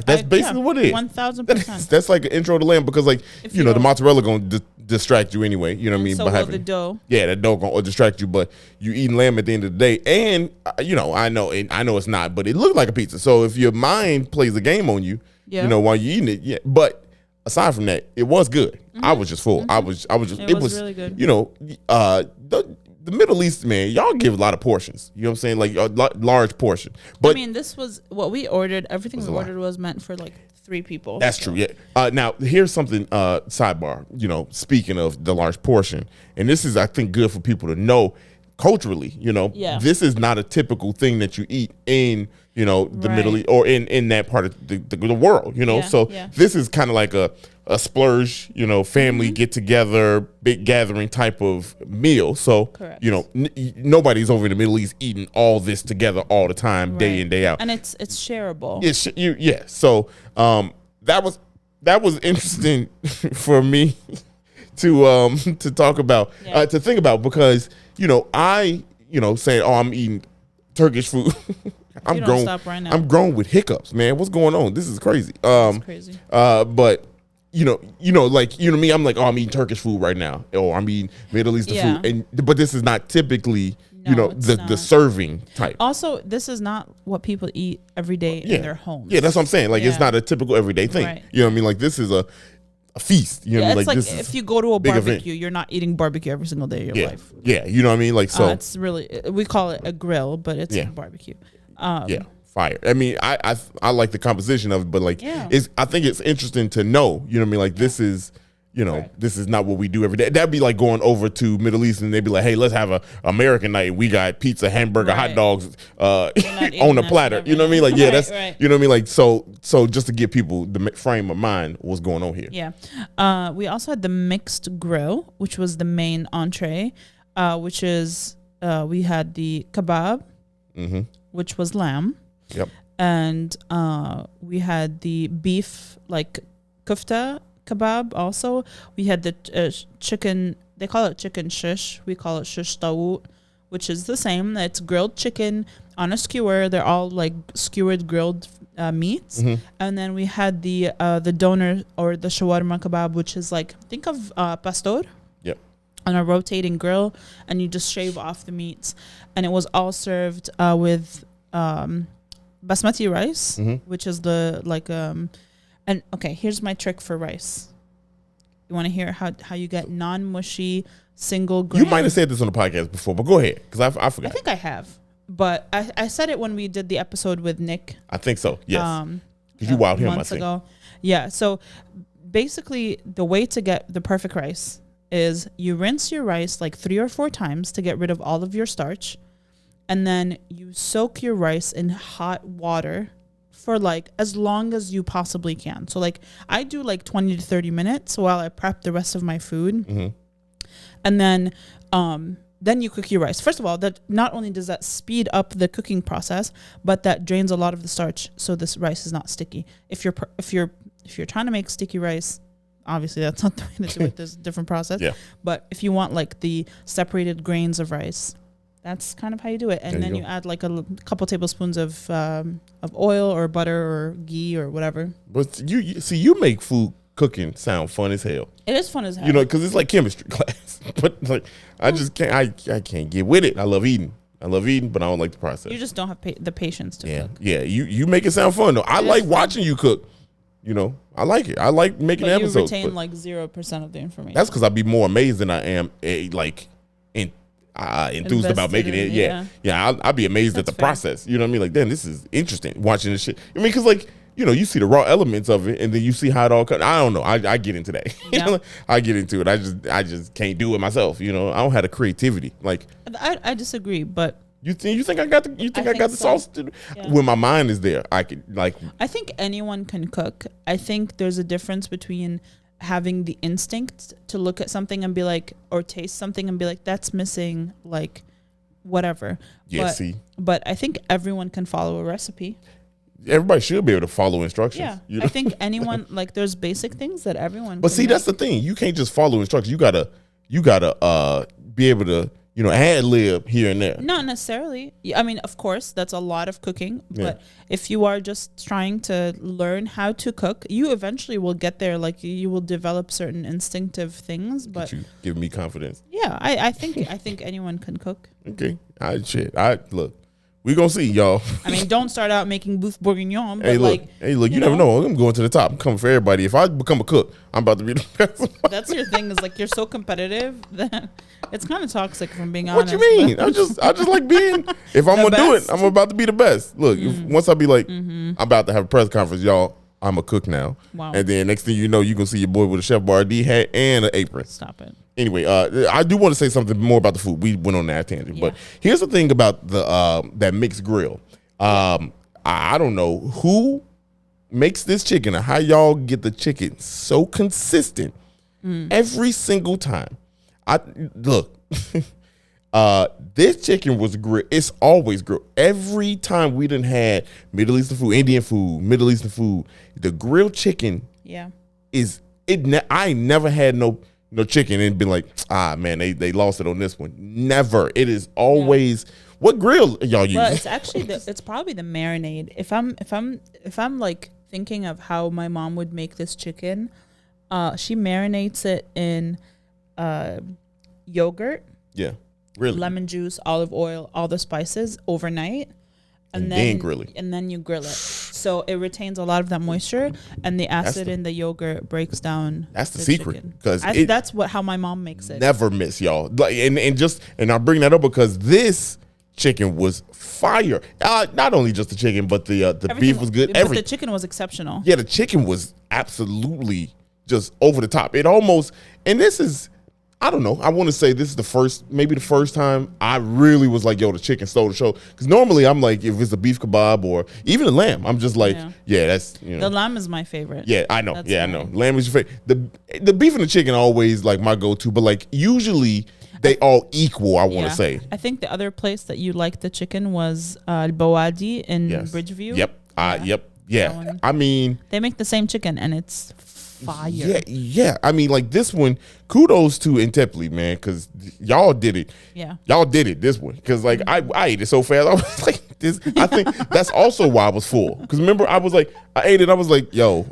that's basically what it is. 1000%. That's like an intro to lamb because the mozzarella gonna distract you anyway. You know what I mean? So will the dough. Yeah, that dough gonna distract you, but you eating lamb at the end of the day, and I know it's not, but it looked like a pizza. So if your mind plays a game on you, while you eating it, but aside from that, it was good. I was just full. I was just. It was really good. The Middle East, man, y'all give a lot of portions. You know what I'm saying? Like a large portion. But I mean, this was what we ordered. Everything we ordered was meant for 3 people. That's true. Yeah. Now here's something. Sidebar. Speaking of the large portion, and this is, I think, good for people to know culturally. This is not a typical thing that you eat in the Middle East or in that part of the world. This is kind of like a splurge, family get together, big gathering type of meal. So, nobody's over in the Middle East eating all this together all the time, day in, day out. And it's shareable. So, that was interesting for me to talk about, to think about, because saying, oh, I'm eating Turkish food. I'm grown. Stop right now. I'm grown with hiccups, man. What's going on? This is crazy. It's crazy. But like me, I'm like, oh, I'm eating Turkish food right now, or I'm eating Middle Eastern food, but this is not typically the serving type. Also, this is not what people eat every day in their homes. Yeah, that's what I'm saying. Like, it's not a typical everyday thing. Right. You know what I mean? Like, this is a feast. You know what I mean? Like, if you go to a barbecue, you're not eating barbecue every single day of your life. Yeah, you know what I mean? Like, so it's really, we call it a grill, but it's a barbecue. Fire. I mean, I like the composition of it, but like, I think it's interesting to know. You know what I mean? Like, this is. This is not what we do every day. That'd be like going over to Middle East and they'd be like, hey, let's have a American night. We got pizza, hamburger, hot dogs on the platter. You know what I mean? Like, that's, you know what I mean? Like, so just to give people the frame of mind what's going on here. Yeah. We also had the mixed grill, which was the main entree, which is, we had the kebab, which was lamb. Yep. And we had the beef, like kufta kebab. Also, we had the chicken. They call it chicken shish. We call it shish tawut, which is the same. It's grilled chicken on a skewer. They're all like skewered grilled meats. And then we had the doner or the shawarma kebab, which is like, think of pastor. Yep. On a rotating grill, and you just shave off the meats, and it was all served with basmati rice, which is the like and okay, here's my trick for rice. You want to hear how you get non-mushy single grain? You might have said this on the podcast before, but go ahead, because I forgot. I think I have, but I said it when we did the episode with Nick. I think so. Yes. Because you wowed him months ago. Yeah. So basically, the way to get the perfect rice is you rinse your rice like 3 or 4 times to get rid of all of your starch, and then you soak your rice in hot water for like as long as you possibly can. So like I do like 20 to 30 minutes while I prep the rest of my food. And then you cook your rice. First of all, that not only does that speed up the cooking process, but that drains a lot of the starch, so this rice is not sticky. If you're trying to make sticky rice, obviously that's not the way to do it. There's a different process. Yeah. But if you want like the separated grains of rice, that's kind of how you do it. And then you add like a couple tablespoons of oil or butter or ghee or whatever. But you make food cooking sound fun as hell. It is fun as hell. You know, because it's like chemistry class. But like, I just can't. I can't get with it. I love eating, but I don't like the process. You just don't have the patience to cook. Yeah. You make it sound fun though. I like watching you cook. You know, I like it. I like making episodes. You retain like 0% of the information. That's because I'd be more amazed than I am enthused about making it. Yeah. I'll be amazed at the process. You know what I mean? Like, damn, this is interesting watching this shit. I mean, because like, you know, you see the raw elements of it, and then you see how it all comes. I don't know. I get into that. Yeah. I get into it. I just can't do it myself. You know, I don't have the creativity. Like, I disagree, but you think I got the sauce to do? Yeah. When my mind is there, I could like. I think anyone can cook. I think there's a difference between having the instinct to look at something and be like, or taste something and be like, that's missing, like, whatever. Yeah, but I think everyone can follow a recipe. Everybody should be able to follow instructions. Yeah, you know? I think anyone, like, there's basic things that everyone But see, that's the thing. You can't just follow instructions. You gotta be able to, you know, ad-lib here and there. Not necessarily. I mean, of course, that's a lot of cooking. But if you are just trying to learn how to cook, you eventually will get there. Like, you will develop certain instinctive things. But you give me confidence. Yeah, I think anyone can cook. Okay. Look. We gonna see, y'all. I mean, don't start out making beef bourguignon. But hey, look, you never know. I'm going to the top. I'm coming for everybody. If I become a cook, I'm about to be the best. That's your thing, is like, you're so competitive that it's kind of toxic, if I'm being honest. What you mean? I just like being, if I'm gonna do it, I'm about to be the best. Look, once I be like, I'm about to have a press conference, y'all, I'm a cook now. Wow. And then next thing you know, you're gonna see your boy with a Chef Boyardee hat and an apron. Stop it. Anyway, I do want to say something more about the food. We went on that tangent, but here's the thing about the that mixed grill. I don't know who makes this chicken or how y'all get the chicken so consistent every single time. This chicken was grilled. It's always grilled. Every time we done had Middle Eastern food, Indian food, Middle Eastern food, the grilled chicken is it. I ain't never had no chicken and been like, man, they lost it on this one. Never. It is always what grill y'all use? Well, it's actually it's probably the marinade. If I'm like thinking of how my mom would make this chicken, she marinates it in yogurt. Yeah. Really? Lemon juice, olive oil, all the spices overnight. And then grill it. And then you grill it. So it retains a lot of that moisture, and the acid in the yogurt breaks down. That's the secret. Because that's how my mom makes it. Never miss, y'all. Like and I bring that up because this chicken was fire. Not only just the chicken, but the beef was good. But the chicken was exceptional. Yeah, the chicken was absolutely just over the top. It almost, and this is, I don't know. I want to say this is maybe the first time I really was like, yo, the chicken stole the show. Because normally I'm like, if it's a beef kebab or even the lamb, I'm just like, that's, The lamb is my favorite. Yeah, I know. I know. Lamb is your favorite. The beef and the chicken are always like my go-to, but like usually they all equal, I want to say. I think the other place that you liked the chicken was Bawadi in Bridgeview. Yep. Yeah. I mean, they make the same chicken and it's fire. Yeah. I mean, like this one, kudos to Antepli, man, because y'all did it. Yeah. Y'all did it this one. Because like I ate it so fast. I was like, this. I think that's also why I was full. Because remember, I ate it. I was like, yo,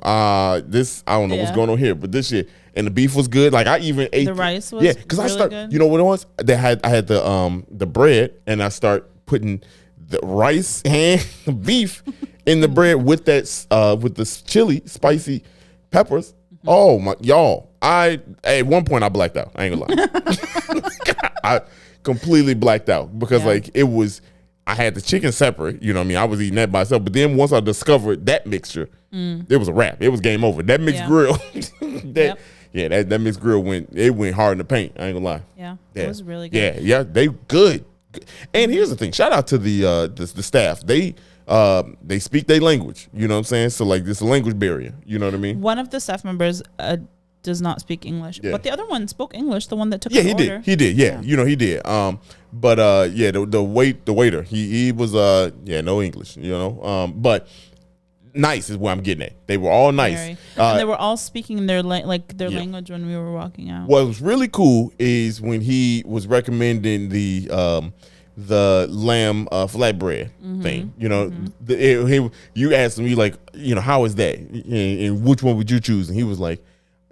this, I don't know what's going on here, but this shit. And the beef was good. Like I even ate the rice was because really good. You know what it was? I had the bread, and I start putting the rice and the beef in the bread with the chili spicy peppers. Oh my, y'all! At one point I blacked out. I ain't gonna lie. I completely blacked out because like it was. I had the chicken separate. You know what I mean? I was eating that by itself. But then once I discovered that mixture, it was a wrap. It was game over. That mixed grill. That mixed grill went hard in the paint. I ain't gonna lie. Yeah, it was really good. Yeah, they good. And here's the thing. Shout out to the staff. They speak their language. You know what I'm saying? So like this is a language barrier. You know what I mean? One of the staff members does not speak English, but the other one spoke English. The one that took he did. He did. Yeah, you know he did. The waiter he was no English. You know, but. Nice is where I'm getting at. They were all nice. And they were all speaking their language when we were walking out. What was really cool is when he was recommending the lamb flatbread thing. You know, you asked him, you like, you know, how is that? And which one would you choose? And he was like,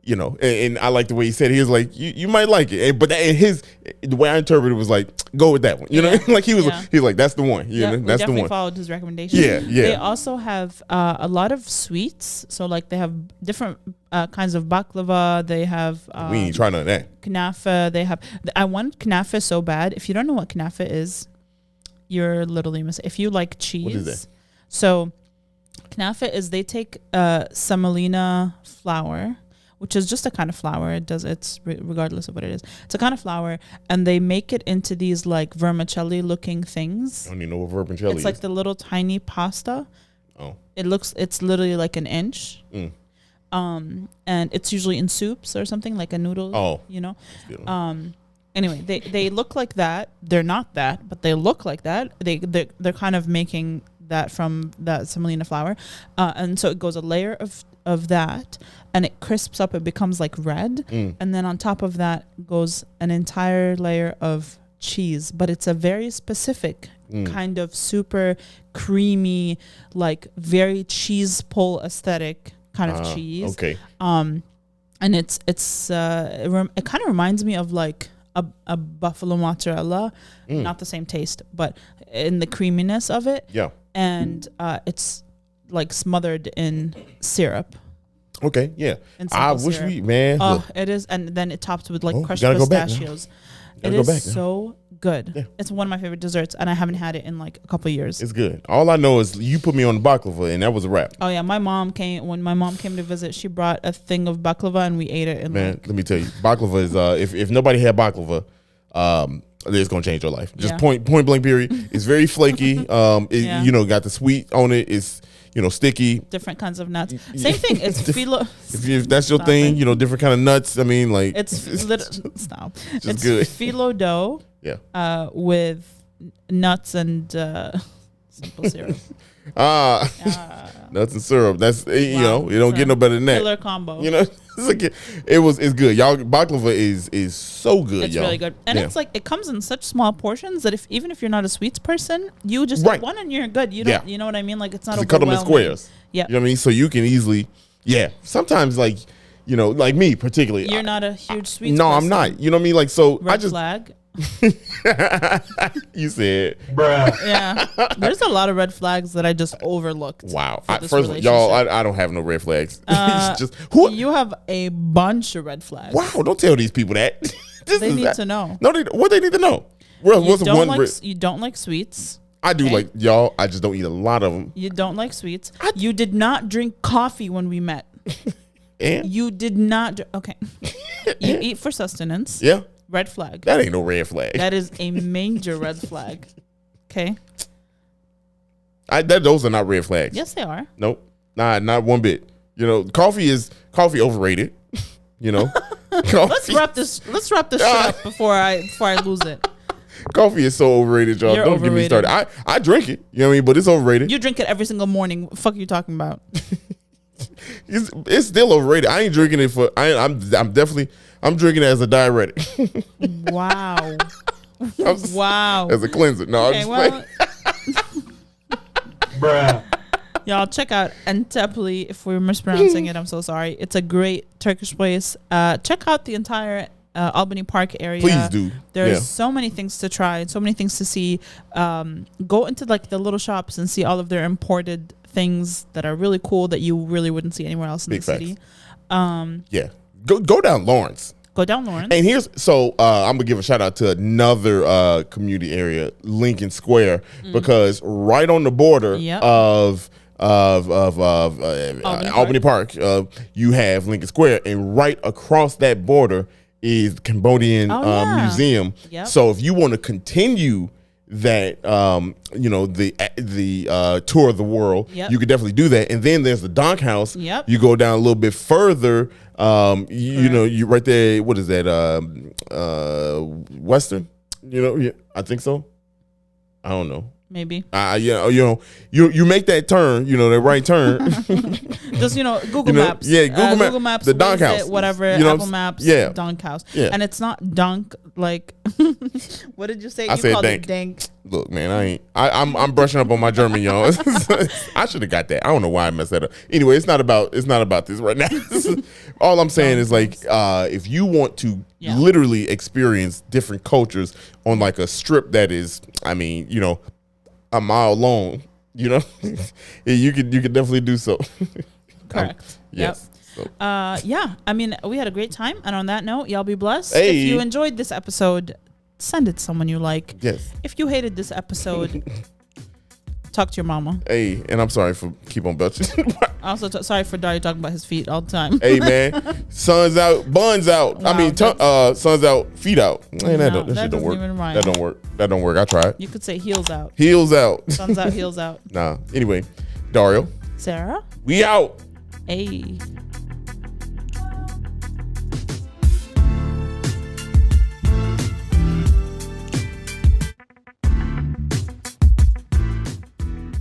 you know, and I like the way he said it. He was like, you might like it, but the way I interpreted it was like, go with that one. You know, like he was like, that's the one. You know, that's the one. Followed his recommendation. Yeah. They also have a lot of sweets. So like they have different kinds of baklava. They have we ain't trying none of that. Knafa. They have. I want knafa so bad. If you don't know what knafa is, you're literally missing. If you like cheese, what is that? So knafa is they take semolina flour, which is just a kind of flour. It's regardless of what it is. It's a kind of flour, and they make it into these like vermicelli looking things. I don't even know what vermicelli is. It's like the little tiny pasta. Oh. It's literally like an inch. And it's usually in soups or something, like a noodle. Oh. You know? Anyway, they look like that. They're not that, but they look like that. They're kind of making that from that semolina flour. And so it goes a layer of that, and it crisps up. It becomes like red, and then on top of that goes an entire layer of cheese, but it's a very specific kind of super creamy, like very cheese pull aesthetic kind of cheese. Okay. And it kind of reminds me of like a buffalo mozzarella, not the same taste, but in the creaminess of it. Yeah. And it's like smothered in syrup. Okay, yeah. I wish syrup. It is, and then it tops with like crushed pistachios. It is so good. Yeah. It's one of my favorite desserts, and I haven't had it in like a couple of years. It's good. All I know is you put me on the baklava, and that was a wrap. Oh yeah, when my mom came to visit, she brought a thing of baklava, and we ate it. And let me tell you, baklava is if nobody had baklava, it's gonna change your life. Just point blank period. It's very flaky. You know, got the sweet on it. It's sticky. Different kinds of nuts. Same thing. It's phyllo. If that's your thing, different kind of nuts. I mean, like it's stop. It's good. Phyllo dough. Yeah. With nuts and simple syrup. Nuts and syrup. That's you don't get no better than that. Killer combo. It's good. Y'all, baklava is so good. It's y'all. really good, and it's like it comes in such small portions that even if you're not a sweets person, you just eat one and you're good. You don't, you know what I mean? Like it's not overwhelming. Cut them in squares. Yeah, you know what I mean. So you can easily, Sometimes like like me particularly. You're not a huge sweets. No, person. I'm not. You know what I mean? Like so, Red flag. You said, bruh. Yeah, there's a lot of red flags that I just overlooked. Wow. First of all, y'all, I don't have no red flags. Just you have a bunch of red flags. Wow, don't tell these people that. They need to know. No, what they need to know. You don't like sweets. I do like y'all. I just don't eat a lot of them. You don't like sweets. You did not drink coffee when we met. And you did not. Okay. You eat for sustenance. Yeah. Red flag. That ain't no red flag. That is a major red flag. Okay. Those are not red flags. Yes, they are. Nope. Not one bit. Coffee overrated. Let's wrap this shit up before I lose it. Coffee is so overrated, y'all. Don't get me started. I drink it. You know what I mean? But it's overrated. You drink it every single morning. What the fuck are you talking about? It's still overrated. I ain't drinking it for. I'm drinking it as a diuretic. Wow. Wow. As a cleanser. No, okay, I'm just Bruh. Y'all check out Antepli. If we're mispronouncing it, I'm so sorry. It's a great Turkish place. Check out the entire Albany Park area. Please do. There's so many things to try and so many things to see. Go into like the little shops and see all of their imported things that are really cool that you really wouldn't see anywhere else in the city. Yeah. Go down Lawrence. Go down Lawrence. And I'm gonna give a shout out to another community area, Lincoln Square, because right on the border of Albany Park, you have Lincoln Square, and right across that border is the Cambodian museum. Yep. So if you want to continue that the tour of the world, you could definitely do that. And then there's the Donk House. Yep. You go down a little bit further. You right there. What is that? Western. I think so. I don't know. Maybe. You make that turn. That right turn. Just Google Maps. Yeah, Google Maps. The Donk House. Whatever. Apple Maps. Yeah. Donk House. Yeah. And it's not Donk like. What did you say? I said called dank. it dank. Look, man, I'm brushing up on my German, y'all. I should have got that. I don't know why I messed that up. Anyway, it's not about this right now. All I'm saying is like, if you want to literally experience different cultures on like a strip that is, a mile long, you could definitely do so. Correct. Yes. Yep. So. We had a great time, and on that note, y'all be blessed. Hey. If you enjoyed this episode, send it to someone you like. Yes. If you hated this episode, talk to your mama. Hey, and I'm sorry for keep on belching. Also, sorry for Dario talking about his feet all the time. Hey man, sun's out, buns out. Wow, sun's out, feet out. Man, that shit don't work. That don't work. That don't work. I tried. You could say heels out. Heels out. Sun's out, heels out. Nah. Anyway, Dario. Sara. We out. Hey.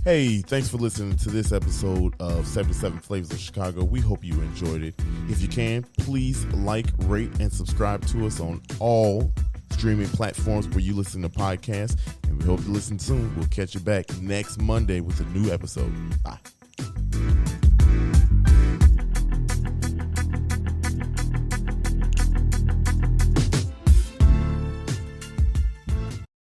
Hey, thanks for listening to this episode of 77 Flavors of Chicago. We hope you enjoyed it. If you can, please like, rate, and subscribe to us on all streaming platforms where you listen to podcasts. And we hope you listen soon. We'll catch you back next Monday with a new episode. Bye.